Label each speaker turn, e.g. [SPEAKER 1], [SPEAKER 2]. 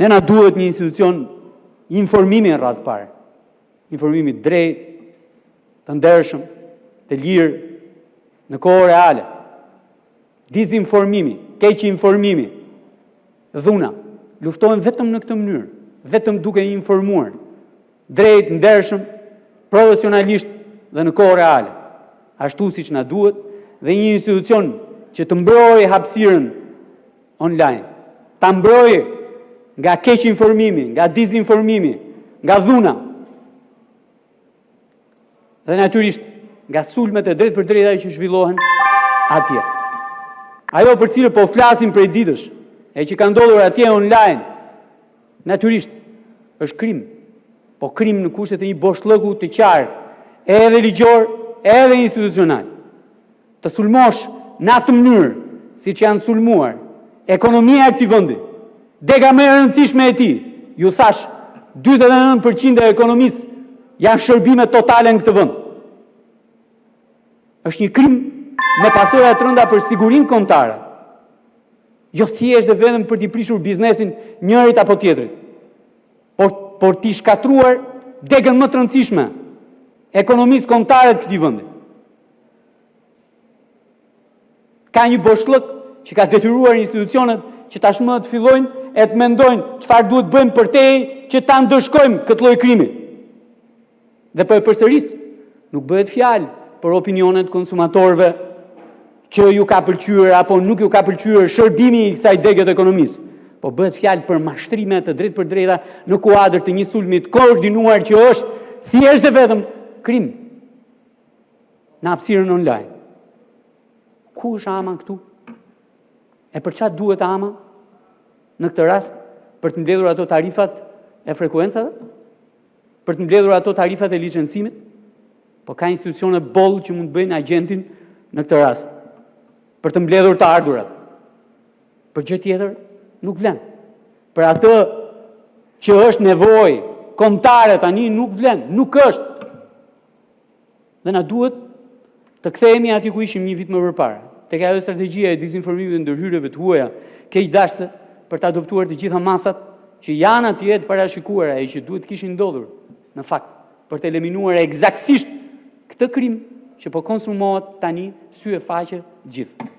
[SPEAKER 1] Ne na duhet një institucion informimi në radhë parë. Informimi drejt, të ndershëm, të lirë, në kohë reale. Dizinformimi, keq informimi, dhuna, luftojnë vetëm në këtë mënyrë, vetëm duke informuar, drejt, ndershëm, profesionalisht dhe në kohë reale. Ashtu siç na duhet, dhe një institucion që të mbrojë hapësirën online, ta mbrojë nga keq informimi, nga dizinformimi, nga dhuna. Dhe natyrisht nga sulmet e drejt për drejta që zhvillohen atje. Ajo për cilën po flasim prej ditësh, e që ka ndodhur atje online, natyrisht është krim. Po krim në kushtet e një boshllëku të qartë, edhe ligjor, edhe institucional. Të sulmosh në atë mënyrë, siç janë sulmuar ekonomia e këtij vendi, dega më e rëndësishme e tij. Ju thash, 49% e ekonomisë janë shërbime totale në këtë vend. Është një krim me pasojë të rënda për sigurinë kombëtare. Jo thjesht dhe vetëm për t'i prishur biznesin njërit apo tjetrit, por t'i shkatruar degën më të rëndësishme ekonomisë kombëtare të këtij vendi. Ka një boshllëk që ka detyruar institucionet që tashmë të fillojnë e të mendojnë çfarë duhet bëjmë për te që ta ndëshkojmë këtë lloj krimi. Dhe po e përsëris, nuk bëhet fjalë për opinionet konsumatorëve që ju ka pëlqyer apo nuk ju ka pëlqyer shërbimi i kësaj degë të ekonomisë, po bëhet fjalë për mashtrime të drejtë për drejta në kuadër të një sulmi të koordinuar që është thjesht dhe vetëm krim në hapësirën online. Ku është ama këtu? E për çfarë duhet ama në këtë rast? Për të mbledhur ato tarifat e frekuencave? Për të mbledhur ato tarifat e licencimit? Po ka institucione boll që mund të bëjnë agentin në këtë rast. Për të mbledhur të ardhurat. Për gjë tjetër nuk vlen. Për atë që është nevojë kombëtare tani nuk vlen, nuk është. Dhe na duhet të kthehemi aty ku ishim një vit më përpara. Tek ajo strategjia e dizinformimit dhe ndërhyrjeve të huaja, keqdashëse për të adoptuar të gjitha masat që janë atje të parashikuara e që duhet kishin ndodhur në fakt për të eliminuar eksaktësisht këtë krim që po konsumohet tani sy e faqe gjithë.